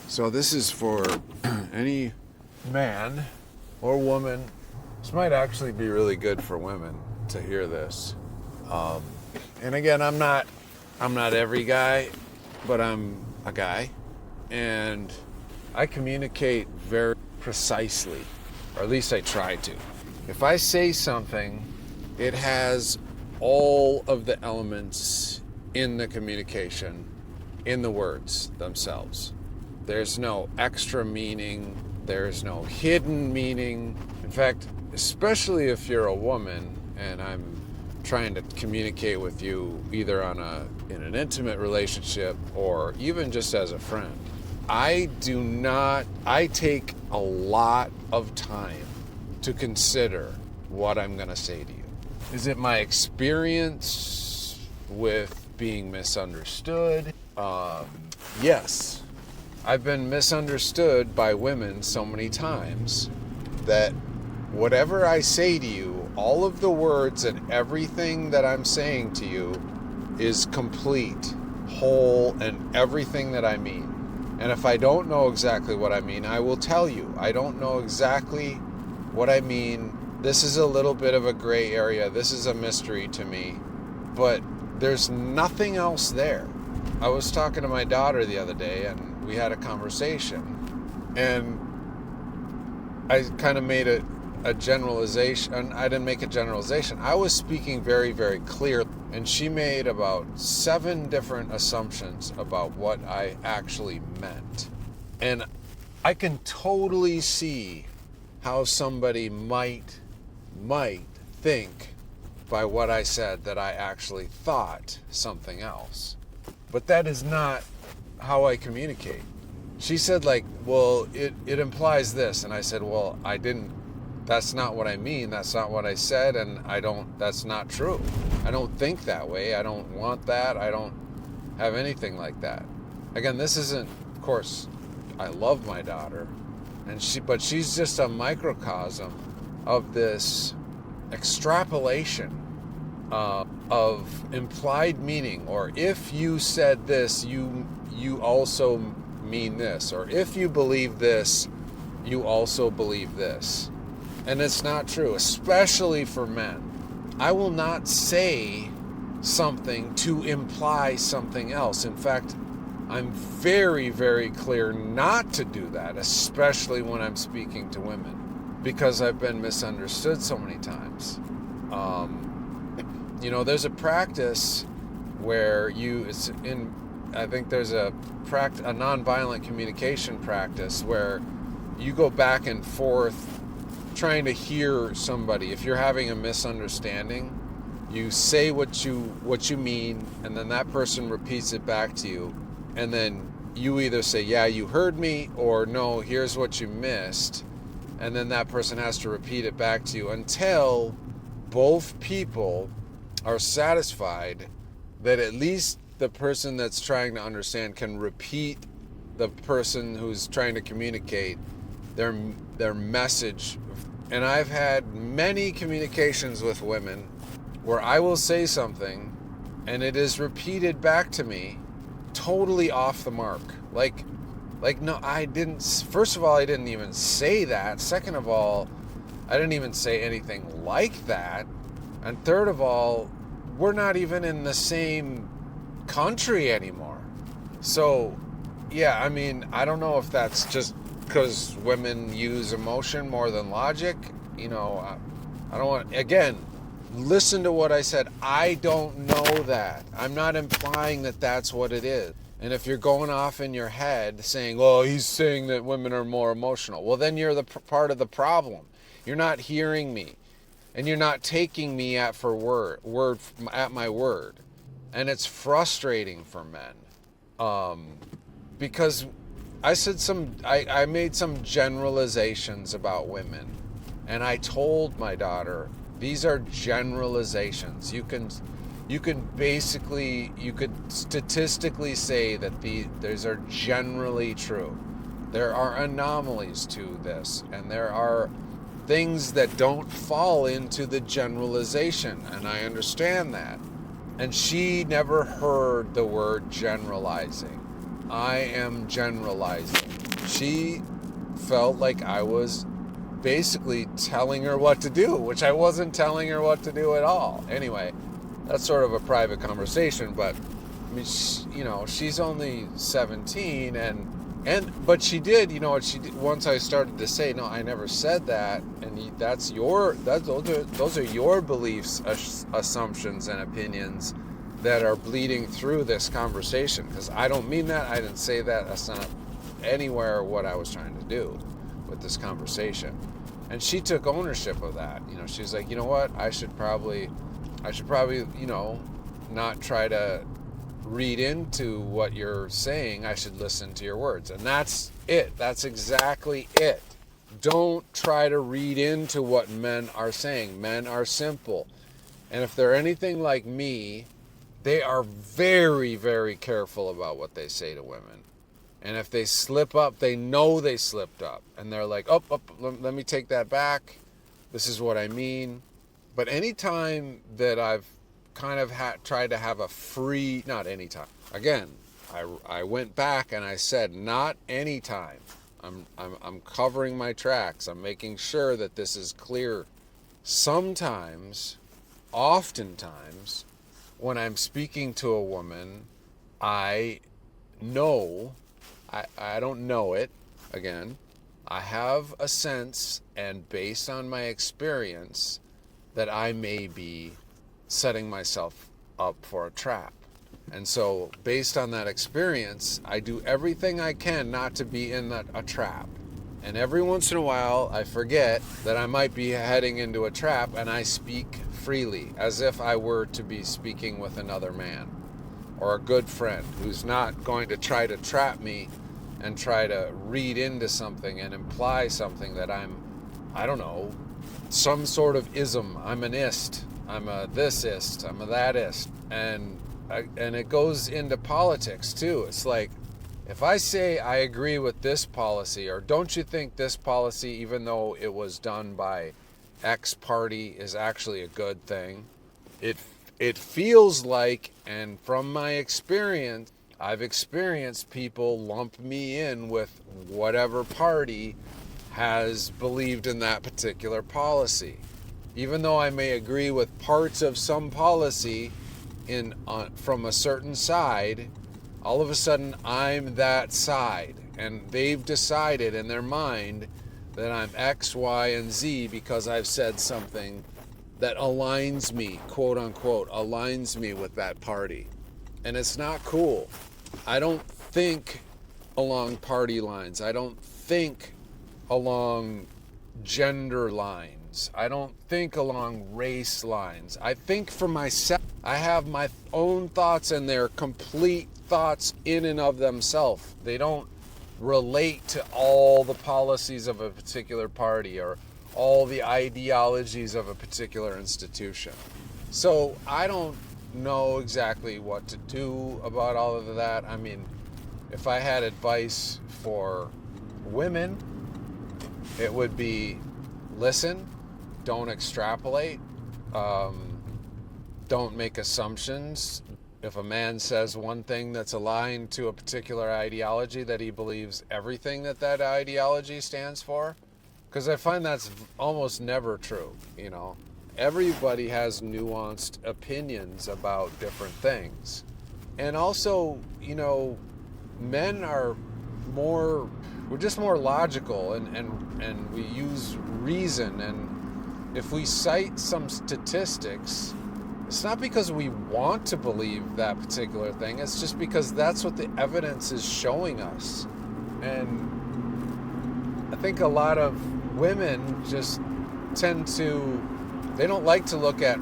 So this is for any man or woman. This might actually be really good for women to hear this. And again, I'm not every guy, but I'm a guy, and I communicate very precisely, or at least I try to. If I say something, it has all of the elements in the communication in the words themselves. There's no extra meaning. There's no hidden meaning. In fact, especially if you're a woman and I'm trying to communicate with you either in an intimate relationship or even just as a friend, I take a lot of time to consider what I'm going to say to you. Is it my experience with being misunderstood? Yes. I've been misunderstood by women so many times that whatever I say to you, all of the words and everything that I'm saying to you is complete, whole, and everything that I mean. And if I don't know exactly what I mean, I will tell you. I don't know exactly what I mean. This is a little bit of a gray area. This is a mystery to me. But there's nothing else there. I was talking to my daughter the other day, and we had a conversation, and I kind of made a generalization. I didn't make a generalization. I was speaking very, very clear, and she made about 7 different assumptions about what I actually meant. And I can totally see how somebody might think by what I said that I actually thought something else. But that is not how I communicate. She said, well, it implies this. And I said, well, that's not what I mean. That's not what I said. And that's not true. I don't think that way. I don't want that. I don't have anything like that. Again, this isn't, of course, I love my daughter, but she's just a microcosm of this extrapolation of implied meaning, or if you said this, you also mean this, or if you believe this, you also believe this. And it's not true, especially for men. I will not say something to imply something else. In fact, I'm very, very clear not to do that, especially when I'm speaking to women, because I've been misunderstood so many times. There's a practice where I think there's a nonviolent communication practice where you go back and forth trying to hear somebody. If you're having a misunderstanding, you say what you mean, and then that person repeats it back to you, and then you either say, yeah, you heard me, or no, here's what you missed, and then that person has to repeat it back to you until both people are satisfied that at least the person that's trying to understand can repeat the person who's trying to communicate their message. And I've had many communications with women where I will say something and it is repeated back to me totally off the mark. Like no, I didn't. First of all, I didn't even say that. Second of all, I didn't even say anything like that. And third of all, we're not even in the same country anymore. So, yeah, I mean, I don't know if that's just because women use emotion more than logic. I don't want, again, listen to what I said. I don't know that. I'm not implying that that's what it is. And if you're going off in your head saying, oh, he's saying that women are more emotional, well, then you're the part of the problem. You're not hearing me. And you're not taking me at my word. And it's frustrating for men. Because I made some generalizations about women. And I told my daughter, these are generalizations. You could statistically say that these are generally true. There are anomalies to this, and there are things that don't fall into the generalization, and I understand that. And she never heard the word generalizing. I am generalizing. she felt like I was basically telling her what to do, which I wasn't telling her what to do at all. Anyway, that's sort of a private conversation, but I mean, she's only 17, but she did, what she did once I started to say, no, I never said that, and those are your beliefs, assumptions, and opinions that are bleeding through this conversation, because I don't mean that, I didn't say that, that's not anywhere what I was trying to do with this conversation. And she took ownership of that. She's like, you know what, I should probably, not try to read into what you're saying. I should listen to your words. And that's it. That's exactly it. Don't try to read into what men are saying. Men are simple. And if they're anything like me, they are very, very careful about what they say to women. And if they slip up, they know they slipped up. And they're like, let me take that back. This is what I mean. But anytime that I've kind of tried to have a free, not anytime. Again, I went back and I said, not anytime. I'm covering my tracks. I'm making sure that this is clear. Sometimes, oftentimes, when I'm speaking to a woman, I know, I don't know it, again, I have a sense, and based on my experience, that I may be setting myself up for a trap. And so, based on that experience, I do everything I can not to be in a trap. And every once in a while, I forget that I might be heading into a trap, and I speak freely, as if I were to be speaking with another man or a good friend who's not going to try to trap me and try to read into something and imply something that I don't know, some sort of ism. I'm an ist. I'm a this-ist. I'm a that-ist. And it goes into politics, too. It's like, if I say I agree with this policy, or don't you think this policy, even though it was done by X party, is actually a good thing, it feels like, and from my experience, I've experienced people lump me in with whatever party has believed in that particular policy. Even though I may agree with parts of some policy from a certain side, all of a sudden I'm that side. And they've decided in their mind that I'm X, Y, and Z because I've said something that aligns me, quote unquote, aligns me with that party. And it's not cool. I don't think along party lines. I don't think along gender lines. I don't think along race lines. I think for myself. I have my own thoughts, and they're complete thoughts in and of themselves. They don't relate to all the policies of a particular party or all the ideologies of a particular institution. So I don't know exactly what to do about all of that. I mean, if I had advice for women, it would be listen, don't extrapolate, don't make assumptions. If a man says one thing that's aligned to a particular ideology, that he believes everything that ideology stands for. Because I find that's almost never true, Everybody has nuanced opinions about different things. And also, men are we're just more logical and we use reason. And if we cite some statistics, it's not because we want to believe that particular thing. It's just because that's what the evidence is showing us. And I think a lot of women just they don't like to look at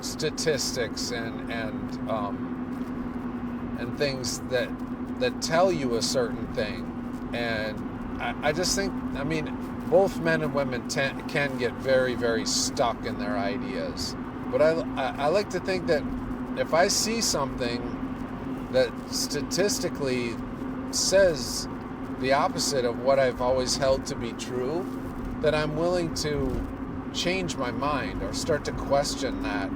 statistics and things that tell you a certain thing. And I just think, both men and women can get very, very stuck in their ideas. But I like to think that if I see something that statistically says the opposite of what I've always held to be true, that I'm willing to change my mind or start to question that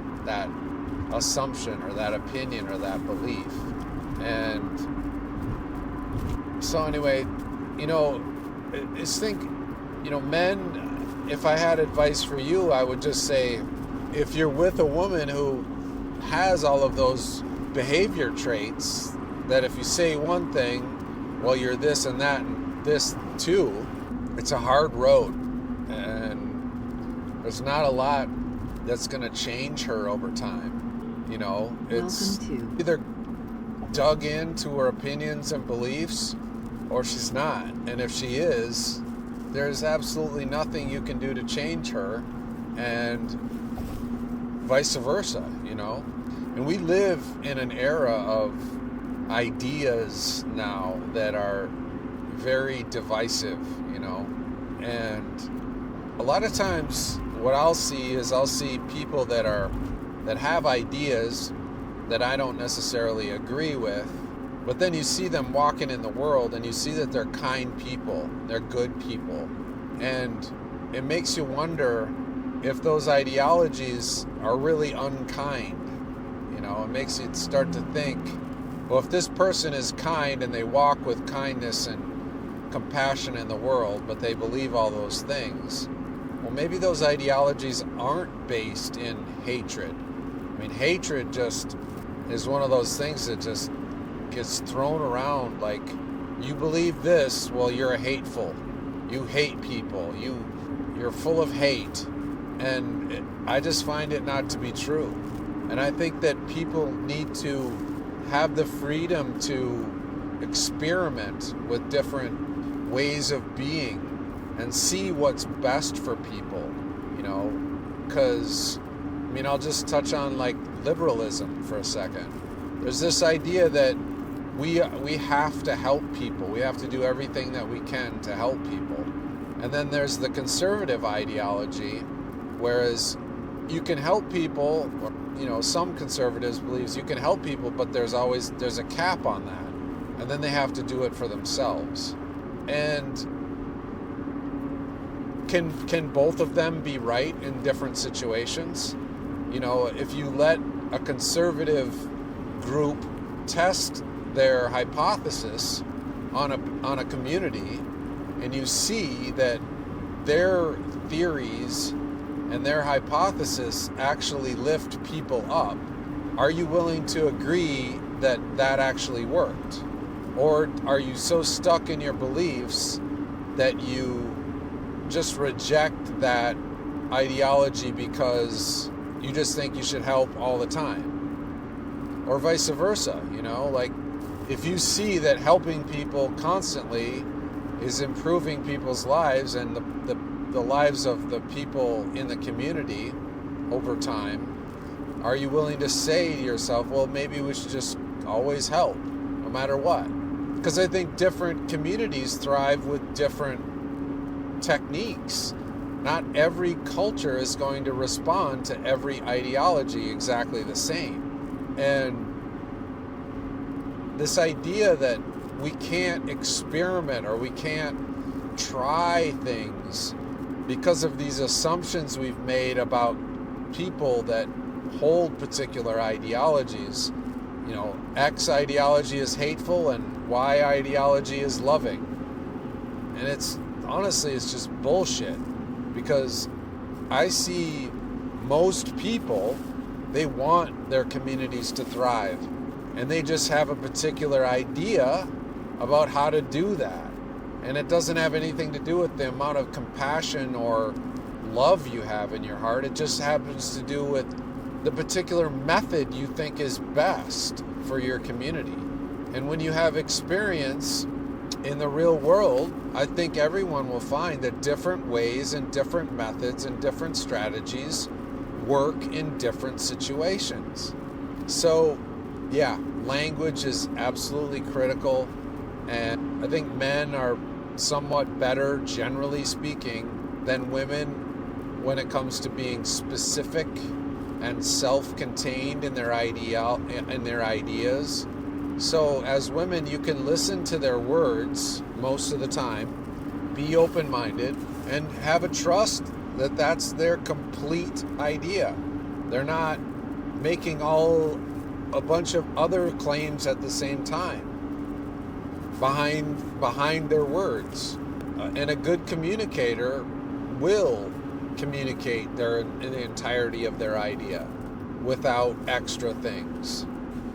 assumption or that opinion or that belief. And So anyway, just think, men, if I had advice for you, I would just say, if you're with a woman who has all of those behavior traits, that if you say one thing, well, you're this and that and this too, it's a hard road. And there's not a lot that's going to change her over time. It's either dug into her opinions and beliefs, or she's not. And if she is, there's absolutely nothing you can do to change her, and vice versa, And we live in an era of ideas now that are very divisive, and a lot of times what I'll see people that have ideas that I don't necessarily agree with, but then you see them walking in the world and you see that they're kind people, they're good people, and it makes you wonder if those ideologies are really unkind. It makes you start to think, well, if this person is kind and they walk with kindness and compassion in the world, but they believe all those things, well, maybe those ideologies aren't based in hatred. I mean, hatred just is one of those things that just gets thrown around like, you believe this, well, you're hateful. You hate people. You're full of hate. And I just find it not to be true. And I think that people need to have the freedom to experiment with different ways of being and see what's best for people, because, I'll just touch on like liberalism for a second. There's this idea that we have to help people. We have to do everything that we can to help people. And then there's the conservative ideology, whereas you can help people, or, some conservatives believes you can help people, but there's a cap on that. And then they have to do it for themselves. And can both of them be right in different situations? If you let a conservative group test their hypothesis on a community, and you see that their theories and their hypothesis actually lift people up, are you willing to agree that that actually worked? Or are you so stuck in your beliefs that you just reject that ideology because you just think you should help all the time? Or vice versa, like if you see that helping people constantly is improving people's lives and the lives of the people in the community over time, are you willing to say to yourself, well, maybe we should just always help, no matter what? Because I think different communities thrive with different techniques. Not every culture is going to respond to every ideology exactly the same. And this idea that we can't experiment or we can't try things because of these assumptions we've made about people that hold particular ideologies. X ideology is hateful and Y ideology is loving. And it's just bullshit, because I see most people, they want their communities to thrive, and they just have a particular idea about how to do that. And it doesn't have anything to do with the amount of compassion or love you have in your heart. It just happens to do with the particular method you think is best for your community. And when you have experience in the real world, I think everyone will find that different ways and different methods and different strategies work in different situations. So, yeah, language is absolutely critical. And I think men are somewhat better, generally speaking, than women when it comes to being specific and self-contained in their ideas. So as women, you can listen to their words most of the time, be open-minded, and have a trust that that's their complete idea. They're not making a bunch of other claims at the same time. behind their words. And a good communicator will communicate the entirety of their idea without extra things.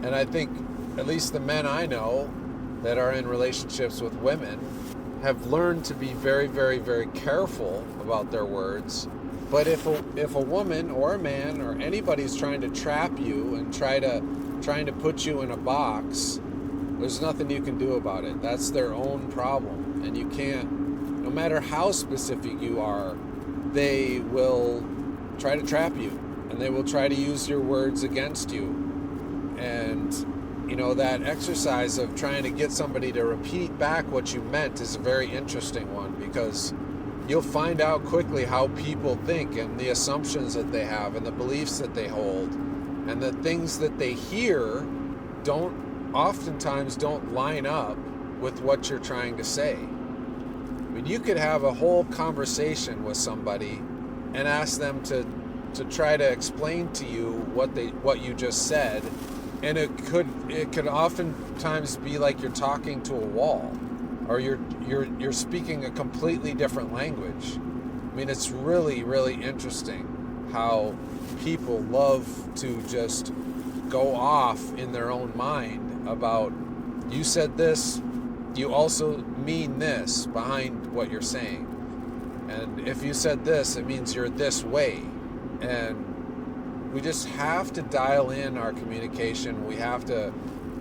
And I think at least the men I know that are in relationships with women have learned to be very, very, very careful about their words. But if a woman or a man or anybody's trying to trap you and trying to put you in a box, there's nothing you can do about it. That's their own problem. And you can't, no matter how specific you are, they will try to trap you and they will try to use your words against you. And that exercise of trying to get somebody to repeat back what you meant is a very interesting one, because you'll find out quickly how people think and the assumptions that they have and the beliefs that they hold, and the things that they hear oftentimes don't line up with what you're trying to say. I mean, you could have a whole conversation with somebody and ask them to try to explain to you what you just said, and it could oftentimes be like you're talking to a wall, or you're speaking a completely different language. I mean, it's really, really interesting how people love to just go off in their own mind about, you said this, you also mean this behind what you're saying. And if you said this, it means you're this way. And we just have to dial in our communication. We have to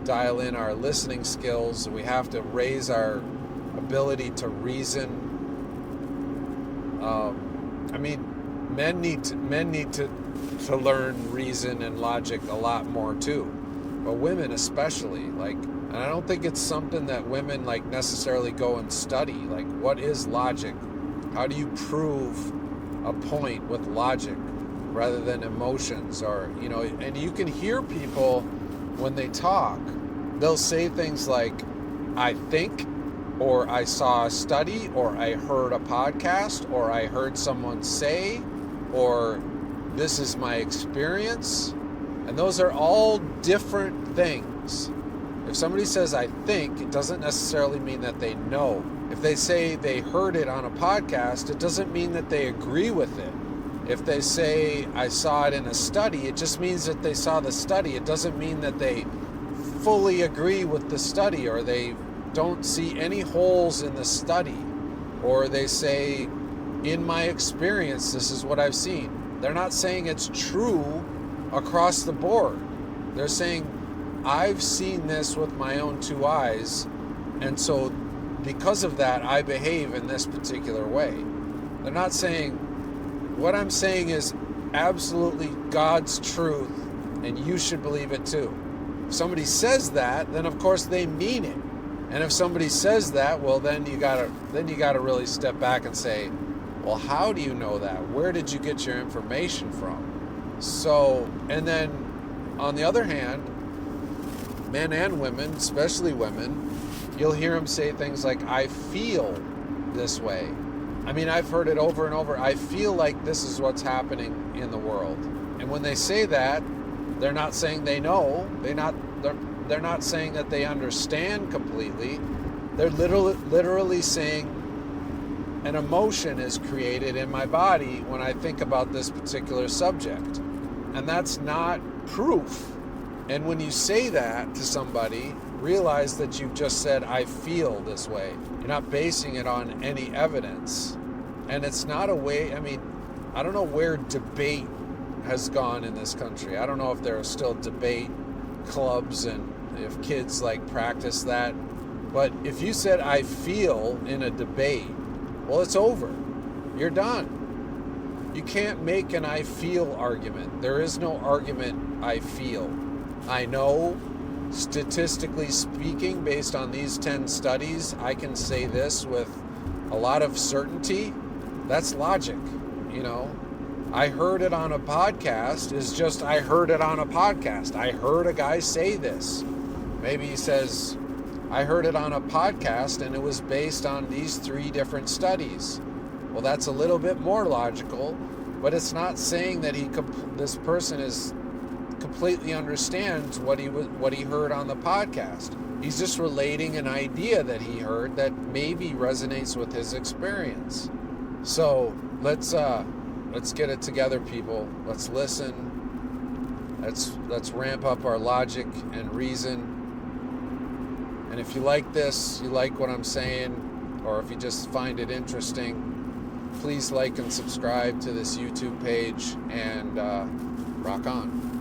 dial in our listening skills. We have to raise our ability to reason. Men need to learn reason and logic a lot more too, but women especially. And I don't think it's something that women necessarily go and study. What is logic? How do you prove a point with logic rather than emotions? And you can hear people when they talk, they'll say things like, I think, or I saw a study, or I heard a podcast, or I heard someone say, or this is my experience. And those are all different things. If somebody says I think, it doesn't necessarily mean that they know. If they say they heard it on a podcast, it doesn't mean that they agree with it. If they say I saw it in a study, it just means that they saw the study. It doesn't mean that they fully agree with the study, or they don't see any holes in the study, or they say, in my experience, this is what I've seen. They're not saying it's true across the board. They're saying, I've seen this with my own two eyes, and so because of that, I behave in this particular way. They're not saying, what I'm saying is absolutely God's truth, and you should believe it too. If somebody says that, then of course they mean it. And if somebody says that, well, then you gotta really step back and say, well, how do you know that? Where did you get your information from? So, and then on the other hand, men and women, especially women, you'll hear them say things like, I feel this way. I mean, I've heard it over and over. I feel like this is what's happening in the world. And when they say that, they're not saying they know. They're not saying that they understand completely. They're literally saying an emotion is created in my body when I think about this particular subject. And that's not proof. And when you say that to somebody, realize that you've just said, I feel this way. You're not basing it on any evidence. And it's not a way, I don't know where debate has gone in this country. I don't know if there are still debate clubs and if kids practice that. But if you said, I feel in a debate, well, it's over. You're done. You can't make an I feel argument. There is no argument, I feel. I know, statistically speaking, based on these 10 studies, I can say this with a lot of certainty. That's logic, I heard it on a podcast is just, I heard it on a podcast. I heard a guy say this. Maybe he says, I heard it on a podcast and it was based on these 3 different studies. Well, that's a little bit more logical, but it's not saying that this person is completely understands what he heard on the podcast. He's just relating an idea that he heard that maybe resonates with his experience. So let's get it together, people. Let's listen. Let's ramp up our logic and reason. And if you like this, you like what I'm saying, or if you just find it interesting, please like and subscribe to this YouTube page, and rock on.